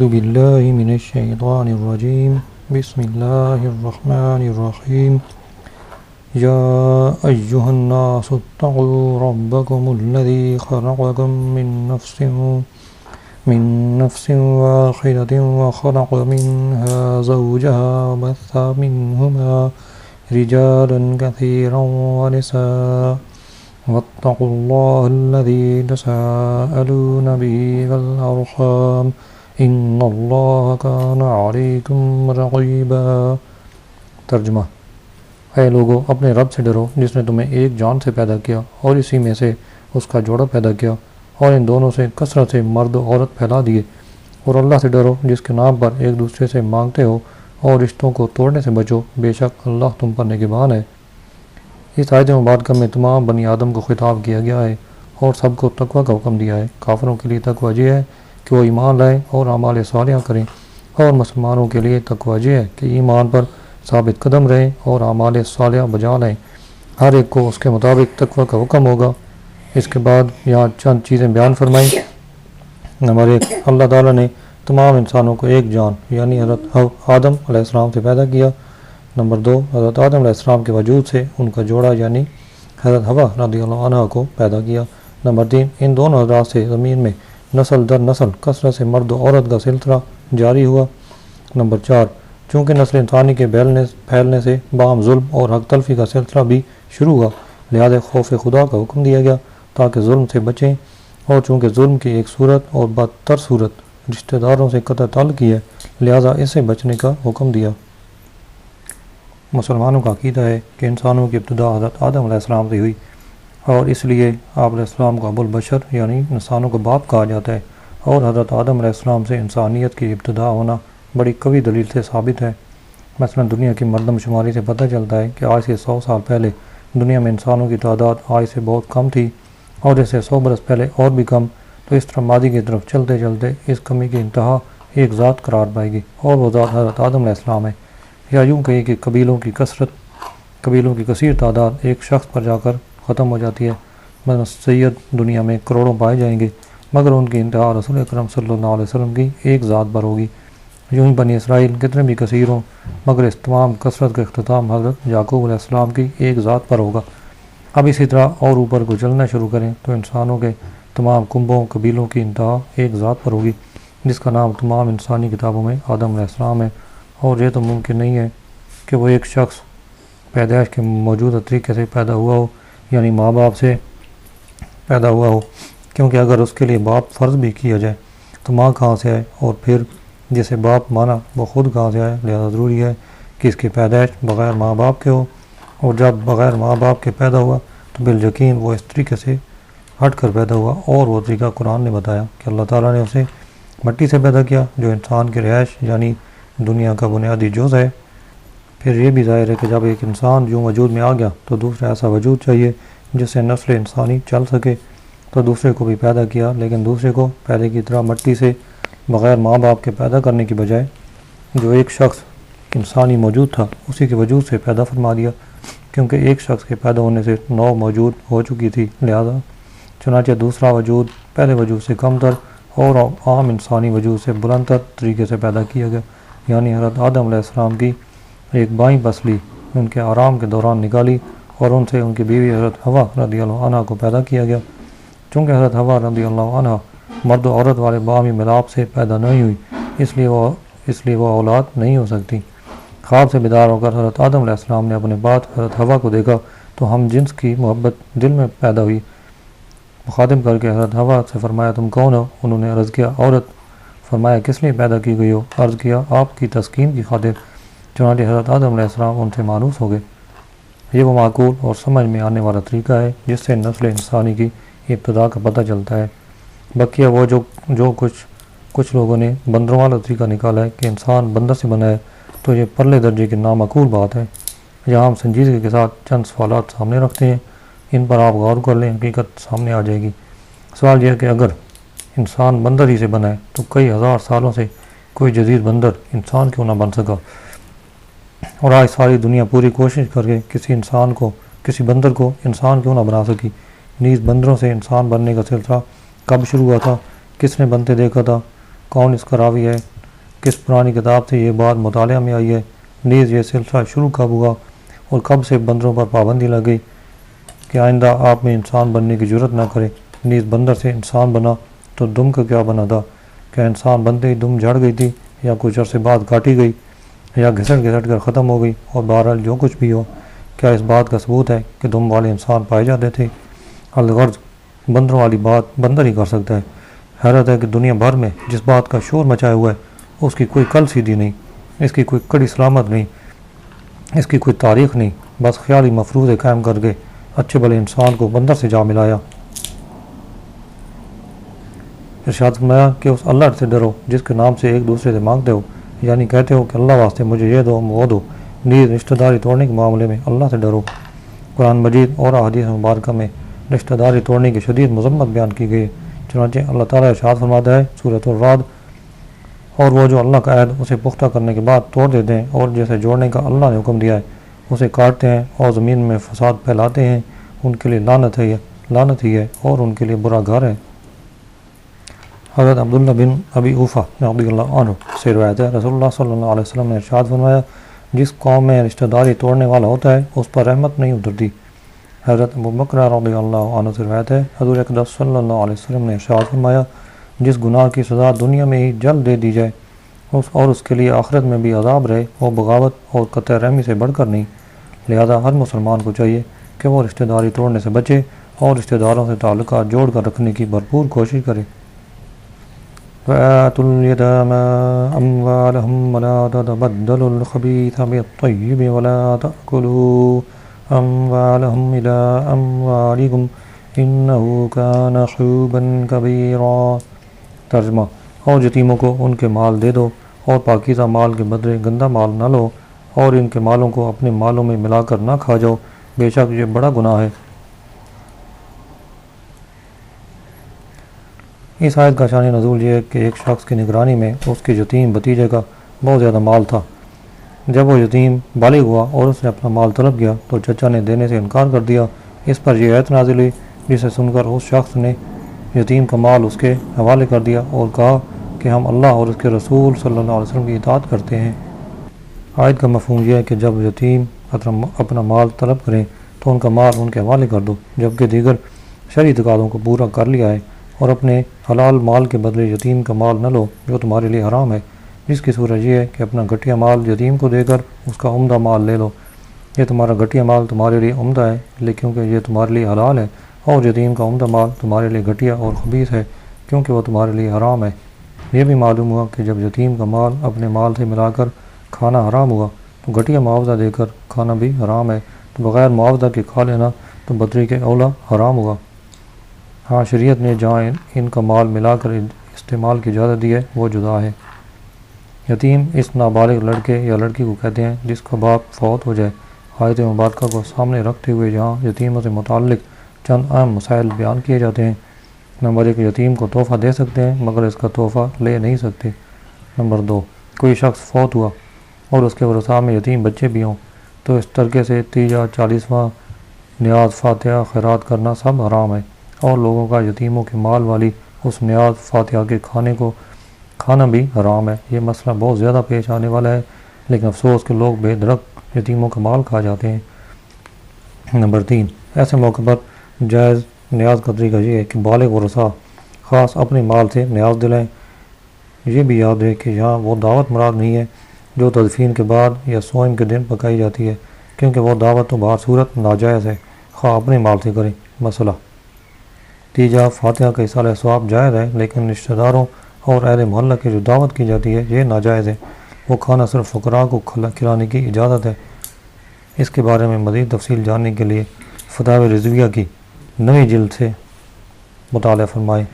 أعوذ بالله من الشيطان الرجيم بسم الله الرحمن الرحيم يا أيها الناس اتقوا ربكم الذي خلقكم من نفس واحدة وخلق منها زوجها وبث منهما رجالا كثيرا ونساء واتقوا الله الذي تساءلون به والأرحام إن الله كان عليكم رقيبا۔ ترجمہ: اے لوگو، اپنے رب سے ڈرو جس نے تمہیں ایک جان سے پیدا کیا اور اسی میں سے اس کا جوڑا پیدا کیا اور ان دونوں سے کثرت سے مرد و عورت پھیلا دیے، اور اللہ سے ڈرو جس کے نام پر ایک دوسرے سے مانگتے ہو اور رشتوں کو توڑنے سے بچو، بے شک اللہ تم پر نگہبان ہے۔ اس آیت مبارکہ میں تمام بنی آدم کو خطاب کیا گیا ہے اور سب کو تقوی کا حکم دیا ہے۔ کافروں کے لیے تقوی یہ ہے کہ وہ ایمان لائیں اور اعمال صالحہ کریں، اور مسلمانوں کے لیے تقوی یہ ہے کہ ایمان پر ثابت قدم رہیں اور اعمال صالحہ بجا لائیں۔ ہر ایک کو اس کے مطابق تقوی کا حکم ہوگا۔ اس کے بعد یہاں چند چیزیں بیان فرمائیں۔ نمبر 1، اللہ تعالیٰ نے تمام انسانوں کو ایک جان یعنی حضرت آدم علیہ السلام سے پیدا کیا۔ نمبر 2، حضرت آدم علیہ السلام کے وجود سے ان کا جوڑا یعنی حضرت حوا رضی اللہ عنہ کو پیدا کیا۔ نمبر 3، ان دونوں حضرات سے زمین میں نسل در نسل کثرت سے مرد و عورت کا سلسلہ جاری ہوا۔ نمبر 4، چونکہ نسل انسانی کے پھیلنے سے باہم ظلم اور حق تلفی کا سلسلہ بھی شروع ہوا، لہذا خوف خدا کا حکم دیا گیا تاکہ ظلم سے بچیں، اور چونکہ ظلم کی ایک صورت اور بدتر صورت رشتہ داروں سے قطع تعلق کی ہے، لہذا اس سے بچنے کا حکم دیا۔ مسلمانوں کا عقیدہ ہے کہ انسانوں کی ابتدا حضرت آدم علیہ السلام سے ہوئی، اور اس لیے آپ علیہ السلام کو ابو البشر یعنی انسانوں کو باپ کہا جاتا ہے، اور حضرت آدم علیہ السلام سے انسانیت کی ابتدا ہونا بڑی قوی دلیل سے ثابت ہے۔ مثلا دنیا کی مردم شماری سے پتہ چلتا ہے کہ آج سے 100 سال پہلے دنیا میں انسانوں کی تعداد آج سے بہت کم تھی، اور اس سے 100 برس پہلے اور بھی کم۔ تو اس طرح ماضی کی طرف چلتے چلتے اس کمی کی انتہا ایک ذات قرار پائے گی، اور وہ ذات حضرت آدم علیہ السلام ہے۔ یا یوں کہیے کہ قبیلوں کی کثیر تعداد ایک شخص پر جا کر ختم ہو جاتی ہے۔ مثلا سید دنیا میں کروڑوں پائے جائیں گے، مگر ان کی انتہا رسول اکرم صلی اللہ علیہ وسلم کی ایک ذات پر ہوگی۔ یوں ہی بنی اسرائیل کتنے بھی کثیر ہوں، مگر اس تمام کثرت کا اختتام حضرت یعقوب علیہ السلام کی ایک ذات پر ہوگا۔ اب اسی طرح اور اوپر کو چلنا شروع کریں تو انسانوں کے تمام کنبوں قبیلوں کی انتہا ایک ذات پر ہوگی، جس کا نام تمام انسانی کتابوں میں آدم علیہ السلام ہے۔ اور یہ تو ممکن نہیں ہے کہ وہ ایک شخص پیدائش کے موجودہ طریقے سے پیدا ہوا ہو، یعنی ماں باپ سے پیدا ہوا ہو، کیونکہ اگر اس کے لیے باپ فرض بھی کیا جائے تو ماں کہاں سے آئے، اور پھر جسے باپ مانا وہ خود کہاں سے آئے۔ لہذا ضروری ہے کہ اس کی پیدائش بغیر ماں باپ کے ہو، اور جب بغیر ماں باپ کے پیدا ہوا تو بالیقین وہ اس طریقے سے ہٹ کر پیدا ہوا، اور وہ طریقہ قرآن نے بتایا کہ اللہ تعالیٰ نے اسے مٹی سے پیدا کیا جو انسان کی رہائش یعنی دنیا کا بنیادی جز ہے۔ پھر یہ بھی ظاہر ہے کہ جب ایک انسان یوں وجود میں آ گیا تو دوسرا ایسا وجود چاہیے جس سے نسل انسانی چل سکے، تو دوسرے کو بھی پیدا کیا، لیکن دوسرے کو پہلے کی طرح مٹی سے بغیر ماں باپ کے پیدا کرنے کی بجائے جو ایک شخص انسانی موجود تھا اسی کے وجود سے پیدا فرما دیا، کیونکہ ایک شخص کے پیدا ہونے سے 9 موجود ہو چکی تھی، لہذا چنانچہ دوسرا وجود پہلے وجود سے کم تر اور عام انسانی وجود سے بلند تر طریقے سے پیدا کیا گیا، یعنی حضرت آدم علیہ السلام کی ایک بائیں پسلی ان کے آرام کے دوران نکالی، اور ان سے ان کی بیوی حضرت حوا رضی اللہ عنہ کو پیدا کیا گیا۔ چونکہ حضرت حوا رضی اللہ عنہ مرد و عورت والے باہمی ملاپ سے پیدا نہیں ہوئی، اس لیے وہ اولاد نہیں ہو سکتی۔ خواب سے بیدار ہو کر حضرت آدم علیہ السلام نے اپنے بعد حضرت حوا کو دیکھا تو ہم جنس کی محبت دل میں پیدا ہوئی۔ مخاطب کر کے حضرت حوا سے فرمایا تم کون ہو؟ انہوں نے عرض کیا عورت۔ فرمایا کس لیے پیدا کی گئی ہو؟ عرض کیا آپ کی تسکین کی خاطر۔ چنانچہ حضرت آدم علیہ السلام ان سے مانوس ہو گئے۔ یہ وہ معقول اور سمجھ میں آنے والا طریقہ ہے جس سے نسل انسانی کی ابتدا کا پتہ چلتا ہے۔ بقیہ وہ جو کچھ لوگوں نے بندروں والا طریقہ نکالا ہے کہ انسان بندر سے بنا ہے، تو یہ پرلے درجے کی نامعقول بات ہے۔ یہاں ہم سنجیدگی کے ساتھ چند سوالات سامنے رکھتے ہیں، ان پر آپ غور کر لیں، حقیقت سامنے آ جائے گی۔ سوال یہ ہے کہ اگر انسان بندر ہی سے بنا ہے تو کئی ہزار سالوں سے کوئی جدید بندر انسان کیوں نہ بن سکا؟ اور آج ساری دنیا پوری کوشش کر کے کسی بندر کو انسان کیوں نہ بنا سکی؟ نیز بندروں سے انسان بننے کا سلسلہ کب شروع ہوا تھا؟ کس نے بنتے دیکھا تھا؟ کون اس کا راوی ہے؟ کس پرانی کتاب سے یہ بات مطالعہ میں آئی ہے؟ نیز یہ سلسلہ شروع کب ہوا اور کب سے بندروں پر پابندی لگ گئی کہ آئندہ آپ میں انسان بننے کی جرت نہ کرے؟ نیز بندر سے انسان بنا تو دم کا کیا بنا تھا؟ کیا انسان بنتے ہی دم جھڑ گئی تھی یا کچھ عرصے بعد کاٹی گئی یا گھسٹ کر ختم ہو گئی؟ اور بہرحال جو کچھ بھی ہو، کیا اس بات کا ثبوت ہے کہ دم والے انسان پائے جاتے تھے؟ الغرض بندروں والی بات بندر ہی کر سکتا ہے۔ حیرت ہے کہ دنیا بھر میں جس بات کا شور مچایا ہوا ہے اس کی کوئی کل سیدھی نہیں، اس کی کوئی کڑی سلامت نہیں، اس کی کوئی تاریخ نہیں، بس خیالی مفروضے قائم کر کے اچھے بھلے انسان کو بندر سے جا ملایا۔ ارشاد فرمایا کہ اس اللہ سے ڈرو جس کے نام سے ایک دوسرے سے مانگتے ہو، یعنی کہتے ہو کہ اللہ واسطے مجھے یہ دو وہ دو۔ نیز رشتہ داری توڑنے کے معاملے میں اللہ سے ڈرو۔ قرآن مجید اور احادیث مبارکہ میں رشتہ داری توڑنے کی شدید مذمت بیان کی گئی ہے۔ چنانچہ اللہ تعالیٰ ارشاد فرماتا ہے سورۃ الرعد، اور وہ جو اللہ کا عہد اسے پختہ کرنے کے بعد توڑ دیتے ہیں اور جسے جوڑنے کا اللہ نے حکم دیا ہے اسے کاٹتے ہیں اور زمین میں فساد پھیلاتے ہیں، ان کے لیے لعنت ہی ہے اور ان کے لیے برا گھر ہے۔ حضرت عبداللہ بن ابی اوفہ رضی اللہ عنہ سے روایت ہے رسول اللہ صلی اللہ علیہ وسلم نے ارشاد فرمایا جس قوم میں رشتہ داری توڑنے والا ہوتا ہے اس پر رحمت نہیں اترتی۔ حضرت ابو بکر رضی اللہ عنہ سے روایت ہے حضور اقدس صلی اللہ علیہ وسلم نے ارشاد فرمایا جس گناہ کی سزا دنیا میں ہی جلد دے دی جائے اور اس کے لیے آخرت میں بھی عذاب رہے وہ بغاوت اور قطع رحمی سے بڑھ کر نہیں۔ لہذا ہر مسلمان کو چاہیے کہ وہ رشتہ داری توڑنے سے بچے اور رشتہ داروں سے تعلقات جوڑ کر رکھنے کی بھرپور کوشش کرے۔ وَآتُوا الْيَتَامَىٰ أَمْوَالَهُمْ وَلَا تَتَبَدَّلُوا الْخَبِيثَ بِالطَّيِّبِ وَلَا تَأْكُلُوا أَمْوَالَهُمْ إِلَىٰ أَمْوَالِكُمْ إِنَّهُ كَانَ حُوبًا كَبِيرًا۔ ترجمہ، اور یتیموں کو ان کے مال دے دو اور پاکیزہ مال کے بدلے گندہ مال نہ لو اور ان کے مالوں کو اپنے مالوں میں ملا کر نہ کھا جاؤ، بے شک یہ بڑا گناہ ہے۔ اس آیت کا شان نزول یہ ہے کہ ایک شخص کی نگرانی میں اس کے یتیم بھتیجے کا بہت زیادہ مال تھا۔ جب وہ یتیم بالغ ہوا اور اس نے اپنا مال طلب کیا تو چچا نے دینے سے انکار کر دیا۔ اس پر یہ آیت نازل ہوئی جسے سن کر اس شخص نے یتیم کا مال اس کے حوالے کر دیا اور کہا کہ ہم اللہ اور اس کے رسول صلی اللہ علیہ وسلم کی اطاعت کرتے ہیں۔ آیت کا مفہوم یہ ہے کہ جب یتیم اپنا مال طلب کریں تو ان کا مال ان کے حوالے کر دو، جبکہ دیگر شرعی تقاضوں کو پورا کر لیا ہے، اور اپنے حلال مال کے بدلے یتیم کا مال نہ لو جو تمہارے لیے حرام ہے، جس کی صورت یہ ہے کہ اپنا گھٹیا مال یتیم کو دے کر اس کا عمدہ مال لے لو۔ یہ تمہارا گھٹیا مال تمہارے لیے عمدہ ہے لیکن یہ تمہارے لیے حلال ہے، اور یتیم کا عمدہ مال تمہارے لیے گھٹیا اور خبیث ہے کیونکہ وہ تمہارے لیے حرام ہے۔ یہ بھی معلوم ہوا کہ جب یتیم کا مال اپنے مال سے ملا کر کھانا حرام ہوا تو گھٹیا معاوضہ دے کر کھانا بھی حرام ہے، تو بغیر معاوضہ کے کھا لینا تو بدری کے اولا حرام ہوا۔ ہاں، شریعت نے جہاں ان کا مال ملا کر استعمال کی اجازت دی ہے وہ جدا ہے۔ یتیم اس نابالغ لڑکے یا لڑکی کو کہتے ہیں جس کا باپ فوت ہو جائے۔ آیت مبارکہ کو سامنے رکھتے ہوئے یہاں یتیموں سے متعلق چند اہم مسائل بیان کیے جاتے ہیں۔ نمبر 1، یتیم کو تحفہ دے سکتے ہیں مگر اس کا تحفہ لے نہیں سکتے۔ نمبر 2، کوئی شخص فوت ہوا اور اس کے ورثاء میں یتیم بچے بھی ہوں تو اس طریقے سے 30 40واں نیاز فاتحہ خیرات کرنا سب حرام ہے، اور لوگوں کا یتیموں کے مال والی اس نیاز فاتحہ کے کھانا بھی حرام ہے۔ یہ مسئلہ بہت زیادہ پیش آنے والا ہے لیکن افسوس کہ لوگ بے درک یتیموں کا مال کھا جاتے ہیں۔ نمبر 3، ایسے موقع پر جائز نیاز کا طریقہ یہ ہے کہ بالغ ورثاء خاص اپنے مال سے نیاز دلائیں۔ یہ بھی یاد رہے کہ یہاں وہ دعوت مراد نہیں ہے جو تدفین کے بعد یا سوئم کے دن پکائی جاتی ہے، کیونکہ وہ دعوت تو بہر صورت ناجائز ہے، خواہ اپنے مال سے کریں۔ مسئلہ تیجا فاتحہ کا اصالہ ثواب جائز ہے لیکن رشتہ داروں اور اہل محلہ کی جو دعوت کی جاتی ہے یہ ناجائز ہے، وہ کھانا صرف فقراء کو کھلانے کی اجازت ہے۔ اس کے بارے میں مزید تفصیل جاننے کے لیے فتاوی رضویہ کی 9ویں جلد سے مطالعہ فرمائیں۔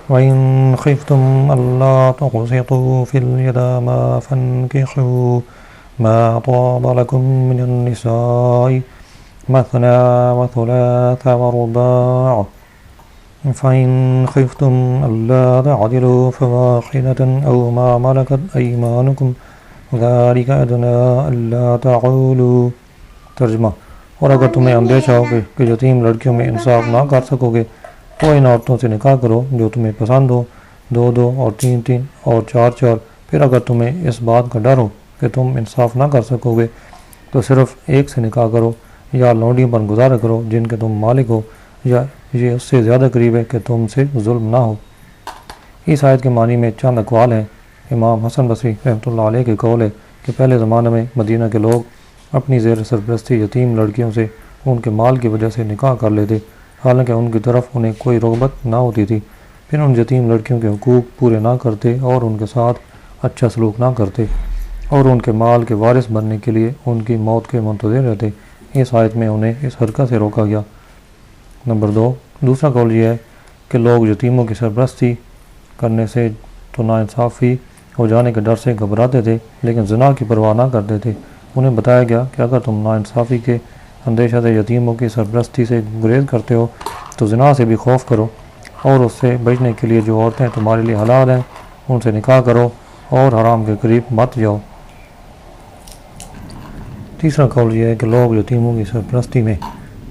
وَإِنْ خِفْتُمْ أَلَّا تُقْسِطُوا فِي الْيَتَامَىٰ فَانكِحُوا مَا طَابَ لَكُم مِّنَ النِّسَاءِ مَثْنَىٰ وَثُلَاثَ وَرُبَاعَ فَإِنْ خِفْتُمْ أَلَّا تَعْدِلُوا فَوَاحِدَةً أَوْ مَا مَلَكَتْ أَيْمَانُكُمْ ذَلِكَ أَدْنَىٰ أَلَّا تَعُولُوا۔ ترجمہ، اور اگر تمہیں اندیشہ ہو کہ یتیم لڑکیوں میں انصاف نہ کر سکو گے تو ان عورتوں سے نکاح کرو جو تمہیں پسند ہو، 2 2 اور 3 3 اور 4 4۔ پھر اگر تمہیں اس بات کا ڈر ہو کہ تم انصاف نہ کر سکو گے تو صرف ایک سے نکاح کرو، یا لونڈیوں پر گزارا کرو جن کے تم مالک ہو، یا یہ اس سے زیادہ قریب ہے کہ تم سے ظلم نہ ہو۔ اس آیت کے معنی میں چند اقوال ہیں۔ امام حسن بصری رحمۃ اللہ علیہ کے قول ہے کہ پہلے زمانے میں مدینہ کے لوگ اپنی زیر سرپرستی یتیم لڑکیوں سے ان کے مال کی وجہ سے نکاح کر لیتے، حالانکہ ان کی طرف انہیں کوئی رغبت نہ ہوتی تھی۔ پھر ان یتیم لڑکیوں کے حقوق پورے نہ کرتے اور ان کے ساتھ اچھا سلوک نہ کرتے، اور ان کے مال کے وارث بننے کے لیے ان کی موت کے منتظر رہتے۔ اس آیت میں انہیں اس حرکت سے روکا گیا۔ نمبر 2، دوسرا قول یہ ہے کہ لوگ یتیموں کی سرپرستی کرنے سے تو ناانصافی ہو جانے کے ڈر سے گھبراتے تھے، لیکن زنا کی پرواہ نہ کرتے تھے۔ انہیں بتایا گیا کہ اگر تم ناانصافی کے اندیشہ سے یتیموں کی سرپرستی سے گریز کرتے ہو تو زنا سے بھی خوف کرو، اور اس سے بچنے کے لیے جو عورتیں تمہارے لیے حلال ہیں ان سے نکاح کرو اور حرام کے قریب مت جاؤ۔ تیسرا قول یہ ہے کہ لوگ یتیموں کی سرپرستی میں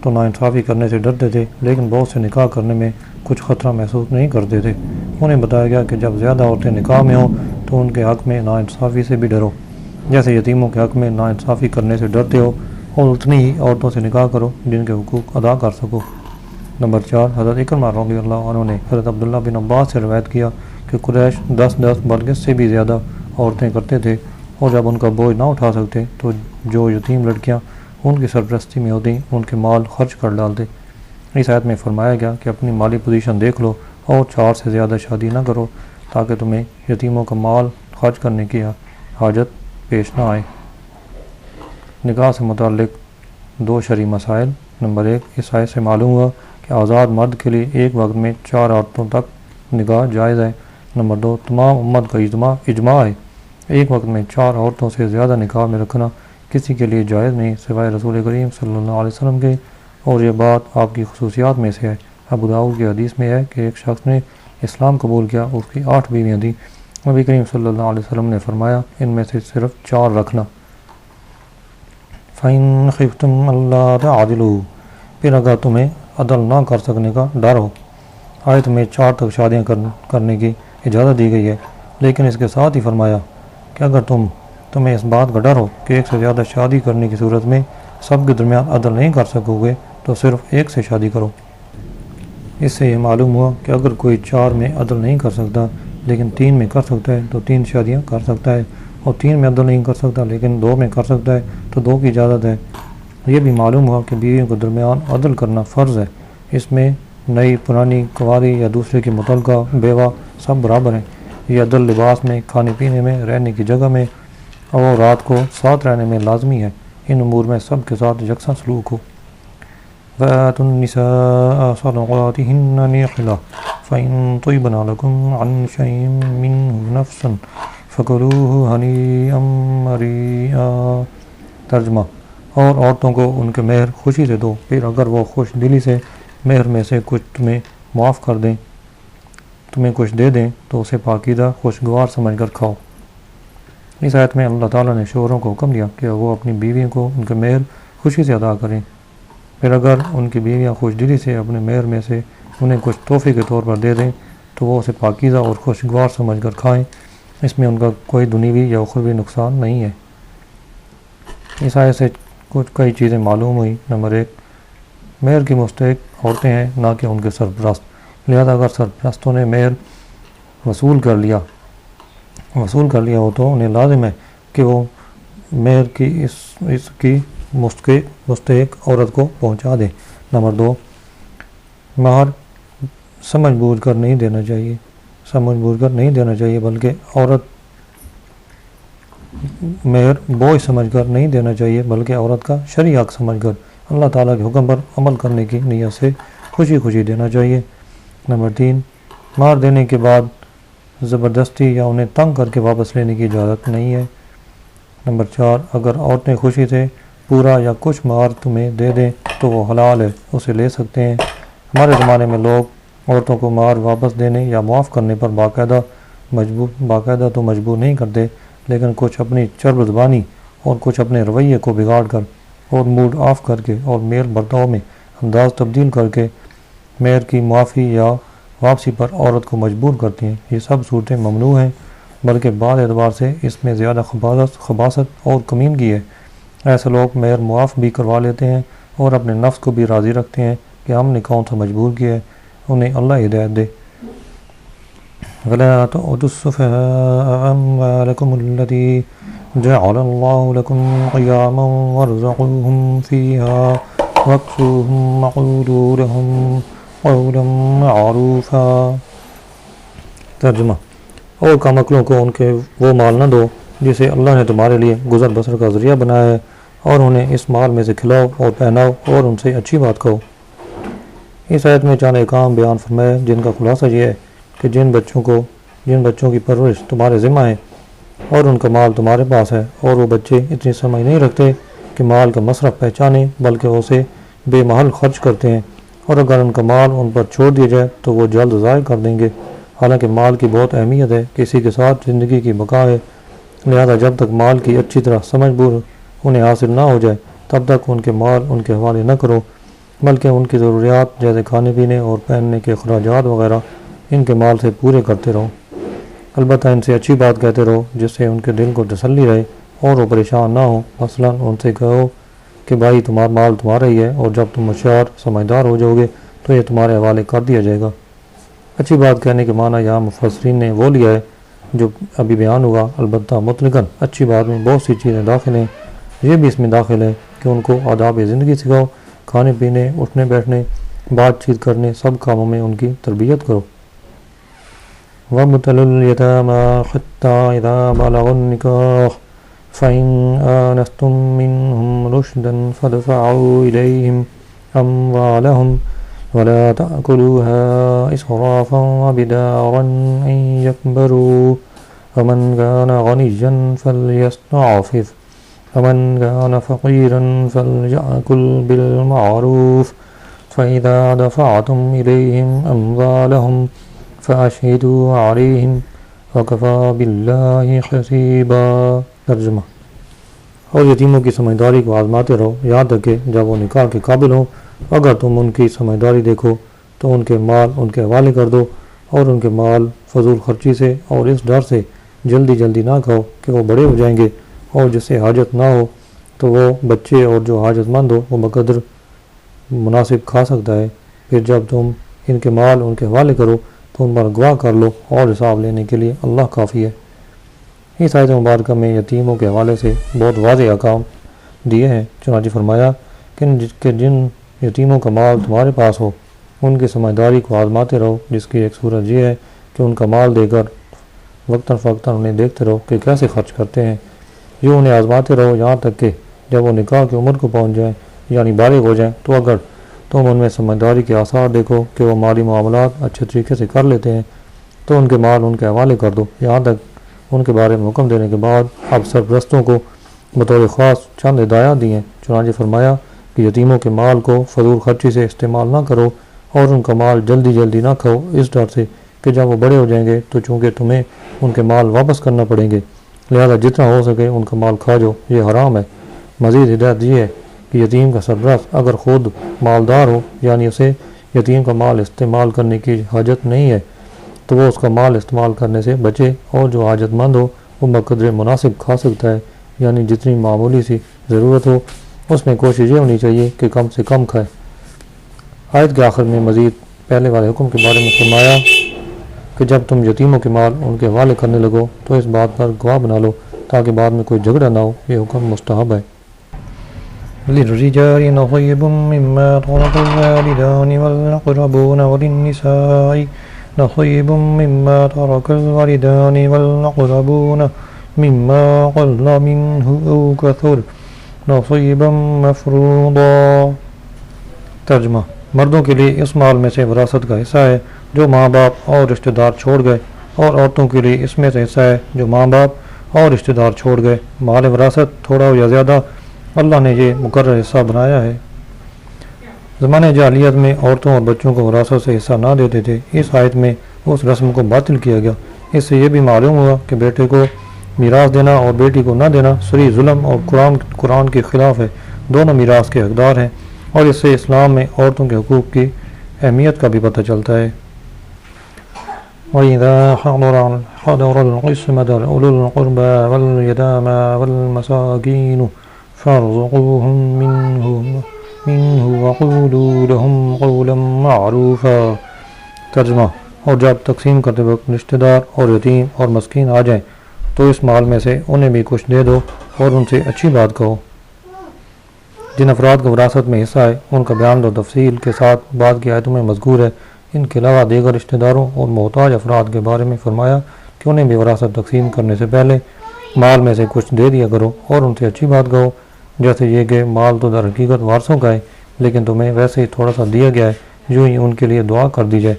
تو ناانصافی کرنے سے ڈرتے تھے، لیکن بہت سے نکاح کرنے میں کچھ خطرہ محسوس نہیں کرتے تھے۔ انہیں بتایا گیا کہ جب زیادہ عورتیں نکاح میں ہوں تو ان کے حق میں ناانصافی سے بھی ڈرو، جیسے یتیموں کے حق میں ناانصافی کرنے سے ڈرتے ہو، اور اتنی ہی عورتوں سے نکاح کرو جن کے حقوق ادا کر سکو۔ نمبر 4، حضرت اکرمہ رضی اللہ عنہ نے حضرت عبداللہ بن عباس سے روایت کیا کہ قریش 10 بلکہ اس سے بھی زیادہ عورتیں کرتے تھے، اور جب ان کا بوجھ نہ اٹھا سکتے تو جو یتیم لڑکیاں ان کی سرپرستی میں ہوتی ان کے مال خرچ کر ڈالتے۔ اس آیت میں فرمایا گیا کہ اپنی مالی پوزیشن دیکھ لو اور 4 سے زیادہ شادی نہ کرو تاکہ تمہیں یتیموں کا مال خرچ کرنے کی حاجت پیش نہ آئے۔ نکاح سے متعلق 2 شرعی مسائل۔ نمبر 1، اس آیت سے معلوم ہوا کہ آزاد مرد کے لیے ایک وقت میں 4 عورتوں تک نکاح جائز ہے۔ نمبر 2، تمام امت کا اجماع ہے، ایک وقت میں 4 عورتوں سے زیادہ نکاح میں رکھنا کسی کے لیے جائز نہیں سوائے رسول کریم صلی اللہ علیہ وسلم کے، اور یہ بات آپ کی خصوصیات میں سے ہے۔ ابو داؤد کی حدیث میں ہے کہ ایک شخص نے اسلام قبول کیا، اس کی 8 بیویاں تھیں۔ نبی کریم صلی اللہ علیہ وسلم نے فرمایا ان میں سے صرف 4 رکھنا۔ فَإِنْ خِفْتُمْ أَلَّا تَعْدِلُوا، پھر اگر تمہیں عدل نہ کر سکنے کا ڈر ہو۔ آیت میں 4 تک شادیاں کرنے کی اجازت دی گئی ہے، لیکن اس کے ساتھ ہی فرمایا کہ اگر تمہیں اس بات کا ڈر ہو کہ ایک سے زیادہ شادی کرنے کی صورت میں سب کے درمیان عدل نہیں کر سکو گے تو صرف ایک سے شادی کرو۔ اس سے یہ معلوم ہوا کہ اگر کوئی 4 میں عدل نہیں کر سکتا لیکن 3 میں کر سکتا ہے تو 3 شادیاں کر سکتا ہے، اور 3 میں عدل نہیں کر سکتا لیکن 2 میں کر سکتا ہے تو 2 کی اجازت ہے۔ یہ بھی معلوم ہوا کہ بیویوں کے درمیان عدل کرنا فرض ہے، اس میں نئی پرانی کنواری یا دوسرے کی متعلقہ بیوہ سب برابر ہیں۔ یہ عدل لباس میں، کھانے پینے میں، رہنے کی جگہ میں اور رات کو ساتھ رہنے میں لازمی ہے، ان امور میں سب کے ساتھ یکساں سلوک ہو۔ وَآتُوا النِّسَاءَ صَدُقَاتِهِنَّ نِحْلَةً فَإِن طِبْنَ لَكُمْ عَنْ شَيْءٍ مِّنْهُ نَفْسًا فَكُلُوهُ هَنِيئًا مَرِيئًا۔ ترجمہ، اور عورتوں کو ان کے مہر خوشی سے دو، پھر اگر وہ خوش دلی سے مہر میں سے کچھ تمہیں معاف کر دیں، تمہیں کچھ دے دیں تو اسے پاکیزہ خوشگوار سمجھ کر کھاؤ۔ اس آیت میں اللہ تعالیٰ نے شوہروں کو حکم دیا کہ وہ اپنی بیویوں کو ان کے مہر خوشی سے ادا کریں، پھر اگر ان کی بیویاں خوش دلی سے اپنے مہر میں سے انہیں کچھ تحفے کے طور پر دے دیں تو وہ اسے پاکیزہ اور خوشگوار سمجھ کر کھائیں، اس میں ان کا کوئی دنیوی یا اخروی نقصان نہیں ہے۔ اس آیت سے کئی چیزیں معلوم ہوئی۔ نمبر 1، مہر کی مستحق عورتیں ہیں نہ کہ ان کے سرپرست، لہذا اگر سرپرستوں نے مہر وصول کر لیا ہو تو انہیں لازم ہے کہ وہ مہر کی اس کی مستحق عورت کو پہنچا دیں۔ نمبر 2، مہر سمجھ بوجھ کر نہیں دینا چاہیے بلکہ مہر بوجھ سمجھ کر نہیں دینا چاہیے بلکہ عورت کا شرعی حق سمجھ کر اللہ تعالیٰ کے حکم پر عمل کرنے کی نیت سے خوشی دینا چاہیے۔ نمبر 3، مہر دینے کے بعد زبردستی یا انہیں تنگ کر کے واپس لینے کی اجازت نہیں ہے۔ نمبر 4، اگر عورتیں خوشی سے پورا یا کچھ مہر تمہیں دے دیں تو وہ حلال ہے، اسے لے سکتے ہیں۔ ہمارے زمانے میں لوگ عورتوں کو مہر واپس دینے یا معاف کرنے پر باقاعدہ تو مجبور نہیں کرتے، لیکن کچھ اپنی چرب زبانی اور کچھ اپنے رویے کو بگاڑ کر اور موڈ آف کر کے اور میل برتاؤ میں انداز تبدیل کر کے مہر کی معافی یا واپسی پر عورت کو مجبور کرتی ہیں۔ یہ سب صورتیں ممنوع ہیں، بلکہ بعض اعتبار سے اس میں زیادہ خباثت اور کمینگی ہے۔ ایسے لوگ مہر معاف بھی کروا لیتے ہیں اور اپنے نفس کو بھی راضی رکھتے ہیں کہ ہم نے کون سا مجبور کیا ہے، انہیں اللہ ہدایت دے۔ وَلَا تُؤْتُوا السُّفَهَاءَ أَمْوَالَكُمُ الَّتِي جَعَلَ اللَّهُ لَكُمْ قِيَامًا وَارْزُقُوهُمْ فِيهَا وَاكْسُوهُمْ وَقُولُوا لَهُمْ قَوْلًا مَّعْرُوفًا۔ ترجمہ: اور کم عقلوں کو ان کے وہ مال نہ دو جسے اللہ نے تمہارے لیے گزر بسر کا ذریعہ بنایا ہے، اور انہیں اس مال میں سے کھلاؤ اور پہناؤ اور ان سے اچھی بات کہو۔ اس آیت میں چند احکام بیان فرمائے جن کا خلاصہ یہ ہے کہ جن بچوں کی پرورش تمہارے ذمہ ہے اور ان کا مال تمہارے پاس ہے، اور وہ بچے اتنی سمجھ نہیں رکھتے کہ مال کا مصرف پہچانے، بلکہ اسے بے محل خرچ کرتے ہیں، اور اگر ان کا مال ان پر چھوڑ دیا جائے تو وہ جلد ضائع کر دیں گے۔ حالانکہ مال کی بہت اہمیت ہے، کسی کے ساتھ زندگی کی بقا ہے، لہذا جب تک مال کی اچھی طرح سمجھ انہیں حاصل نہ ہو جائے تب تک ان کے مال ان کے حوالے نہ کرو، بلکہ ان کی ضروریات جیسے کھانے پینے اور پہننے کے اخراجات وغیرہ ان کے مال سے پورے کرتے رہو۔ البتہ ان سے اچھی بات کہتے رہو جس سے ان کے دل کو تسلی رہے اور وہ پریشان نہ ہو۔ مثلا ان سے کہو کہ بھائی تمہارا مال تمہارا ہی ہے، اور جب تم ہوشیار سمجھدار ہو جاؤ گے تو یہ تمہارے حوالے کر دیا جائے گا۔ اچھی بات کہنے کے معنی یہاں مفسرین نے وہ لیا ہے جو ابھی بیان ہوا، البتہ مطلقاً اچھی بات میں بہت سی چیزیں داخل ہیں۔ یہ بھی اس میں داخل ہے کہ ان کو آداب زندگی سکھاؤ، کھانے پینے، اٹھنے بیٹھنے، بات چیت کرنے، سب کاموں میں ان کی تربیت کرو۔ وَابْتَلُوا الْيَتَامَىٰ حَتَّىٰ إِذَا بَلَغُوا النِّكَاحَ فَإِنْ آنَسْتُم مِّنْهُمْ رُشْدًا فَادْفَعُوا إِلَيْهِمْ أَمْوَالَهُمْ وَلَا تَأْكُلُوهَا إِسْرَافًا وَبِدَارًا أَن يَكْبَرُوا وَمَنْ كَانَ غَنِيًّا فَلْيَسْتَعْفِفْ وَمَنْ كَانَ فَقِيرًا فَلْيَأْكُلْ بِالْمَعْرُوفِ فَإِذَا دَفَعْتُمْ إِلَيْهِمْ أَمْوَالَهُمْ فَأَشْهِدُوا عَلَيْهِمْ وَكَفَىٰ بِاللَّهِ حَسِيبًا۔ ترجمہ: اور یتیموں کی سمجھداری کو آزماتے رہو یہاں تک کہ جب وہ نکاح کے قابل ہوں۔ اگر تم ان کی سمجھداری دیکھو تو ان کے مال ان کے حوالے کر دو، اور ان کے مال فضول خرچی سے اور اس ڈر سے جلدی نہ کھاؤ کہ وہ بڑے ہو جائیں گے، اور جس سے حاجت نہ ہو تو وہ بچے اور جو حاجت مند ہو وہ بقدر مناسب کھا سکتا ہے۔ پھر جب تم ان کے مال ان کے حوالے کرو تو ان پر گواہ کر لو، اور حساب لینے کے لیے اللہ کافی ہے۔ اس آیت مبارکہ میں یتیموں کے حوالے سے بہت واضح احکام دیے ہیں۔ چنانچہ فرمایا کہ جن یتیموں کا مال تمہارے پاس ہو ان کی سمجھداری کو آزماتے رہو، جس کی ایک صورت یہ ہے کہ ان کا مال دے کر وقتاً فوقتاً انہیں دیکھتے رہو کہ کیسے خرچ کرتے ہیں۔ یہ انہیں آزماتے رہو یہاں تک کہ جب وہ نکاح کی عمر کو پہنچ جائیں یعنی بالغ ہو جائیں، تو اگر تم ان میں سمجھداری کے آثار دیکھو کہ وہ مالی معاملات اچھے طریقے سے کر لیتے ہیں تو ان کے مال ان کے حوالے کر دو۔ یہاں تک ان کے بارے میں حکم دینے کے بعد اب سرپرستوں کو بطور خاص چند ہدایات دی ہیں۔ چنانچہ فرمایا کہ یتیموں کے مال کو فضول خرچی سے استعمال نہ کرو، اور ان کا مال جلدی نہ کھاؤ، اس ڈر سے کہ جب وہ بڑے ہو جائیں گے تو چونکہ تمہیں ان کے مال واپس کرنا پڑیں گے، لہذا جتنا ہو سکے ان کا مال کھا جاؤ، یہ حرام ہے۔ مزید ہدایت یہ ہے کہ یتیم کا سرپرست اگر خود مالدار ہو یعنی اسے یتیم کا مال استعمال کرنے کی حاجت نہیں ہے تو وہ اس کا مال استعمال کرنے سے بچے، اور جو حاجت مند ہو وہ بقدر مناسب کھا سکتا ہے، یعنی جتنی معمولی سی ضرورت ہو اس میں کوشش یہ ہونی چاہیے کہ کم سے کم کھائے۔ آیت کے آخر میں مزید پہلے والے حکم کے بارے میں فرمایا کہ جب تم یتیموں کے مال ان کے حوالے کرنے لگو تو اس بات پر گواہ بنا لو تاکہ بعد میں کوئی جھگڑا نہ ہو۔ یہ حکم مستحب ہے۔ للرجال نصيب مما ترك الوالدان والأقربون وللنساء نصيب مما ترك الوالدان والأقربون مما قل منه أو كثر نصيبا مفروضا۔ ترجمہ: مردوں کے لیے اس مال میں سے وراثت کا حصہ ہے جو ماں باپ اور رشتہ دار چھوڑ گئے، اور عورتوں کے لیے اس میں سے حصہ ہے جو ماں باپ اور رشتہ دار چھوڑ گئے۔ مال وراثت تھوڑا ہو یا زیادہ اللہ نے یہ مقرر حصہ بنایا ہے۔ زمانہ جاہلیت میں عورتوں اور بچوں کو وراثت سے حصہ نہ دیتے تھے۔ اس آیت میں اس رسم کو باطل کیا گیا۔ اس سے یہ بھی معلوم ہوا کہ بیٹے کو میراث دینا اور بیٹی کو نہ دینا صریح ظلم اور قرآن کے خلاف ہے۔ دونوں میراث کے حقدار ہیں، اور اس سے اسلام میں عورتوں کے حقوق کی اہمیت کا بھی پتہ چلتا ہے۔ وإذا حضر القسمة أولو القربى واليتامى والمساكين فارزقوهم منه وقولوا لهم قولا معروفا۔ ترجمہ: اور جب تقسیم کرتے وقت رشتہ دار اور یتیم اور مسکین آ جائیں تو اس مال میں سے انہیں بھی کچھ دے دو اور ان سے اچھی بات کہو۔ جن افراد کو وراثت میں حصہ ہے ان کا بیان و تفصیل کے ساتھ بعد کی آیتوں میں مذکور ہے۔ ان کے علاوہ دیگر رشتہ داروں اور محتاج افراد کے بارے میں فرمایا کہ انہیں بھی وراثت تقسیم کرنے سے پہلے مال میں سے کچھ دے دیا کرو اور ان سے اچھی بات کہو، جیسے یہ کہ مال تو در حقیقت وارثوں کا ہے لیکن تمہیں ویسے ہی تھوڑا سا دیا گیا ہے، جو ہی ان کے لیے دعا کر دی جائے۔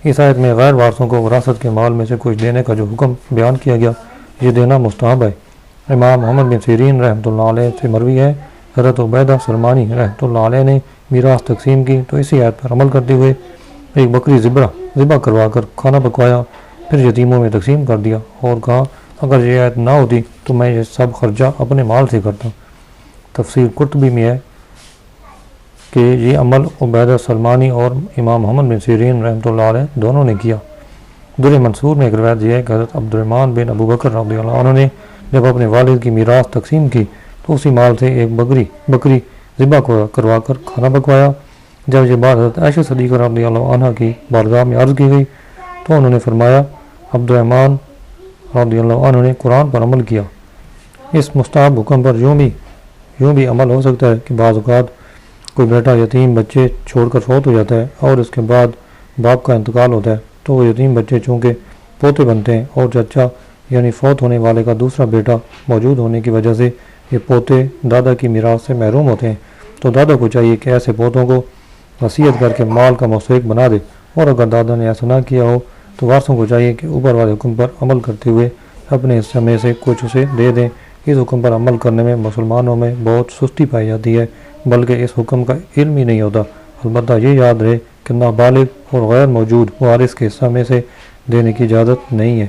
اس آیت میں غیر وارثوں کو وراثت کے مال میں سے کچھ دینے کا جو حکم بیان کیا گیا یہ دینا مستحب ہے۔ امام محمد بن سیرین رحمۃ اللہ علیہ سے مروی ہے، حضرت عبیدہ سلمانی رحمۃ اللہ علیہ نے میراث تقسیم کی تو اسی آیت پر عمل کرتے ہوئے ایک بکری ذبح کروا کر کھانا پکوایا، پھر یتیموں میں تقسیم کر دیا اور کہا اگر یہ آیت نہ ہوتی تو میں یہ سب خرچہ اپنے مال سے کرتا۔ تفسیر قرطبی میں ہے کہ یہ عمل عبیدہ سلمانی اور امام محمد بن سیرین رحمۃ اللہ علیہ دونوں نے کیا۔ در منصور میں ایک روایت یہ ہے کہ حضرت عبد الرحمن بن ابو بکر رضی اللہ عنہ نے جب اپنے والد کی میراث تقسیم کی تو اسی مال سے ایک بکری ذبح کروا کر کھانا پکوایا۔ جب یہ بات حضرت عائشہ صدیقہ رضی اللہ عنہ کی بارگاہ میں عرض کی گئی تو انہوں نے فرمایا عبد الرحمن رضی اللہ عنہ نے قرآن پر عمل کیا۔ اس مستحب حکم پر یوں بھی عمل ہو سکتا ہے کہ بعض اوقات کوئی بیٹا یتیم بچے چھوڑ کر فوت ہو جاتا ہے اور اس کے بعد باپ کا انتقال ہوتا ہے تو وہ یتیم بچے چونکہ پوتے بنتے ہیں اور چچا یعنی فوت ہونے والے کا دوسرا بیٹا موجود ہونے کی وجہ سے یہ پوتے دادا کی میراث سے محروم ہوتے ہیں، تو دادا کو چاہیے کہ ایسے پوتوں کو وصیت کر کے مال کا مستحق بنا دے، اور اگر دادا نے ایسا نہ کیا ہو تو وارثوں کو چاہیے کہ اوپر والے حکم پر عمل کرتے ہوئے اپنے حصے میں سے کچھ اسے دے دیں۔ اس حکم پر عمل کرنے میں مسلمانوں میں بہت سستی پائی جاتی ہے، بلکہ اس حکم کا علم ہی نہیں ہوتا۔ البتہ یہ یاد رہے کہ نابالغ اور غیر موجود وارث کے حصہ میں سے دینے کی اجازت نہیں ہے۔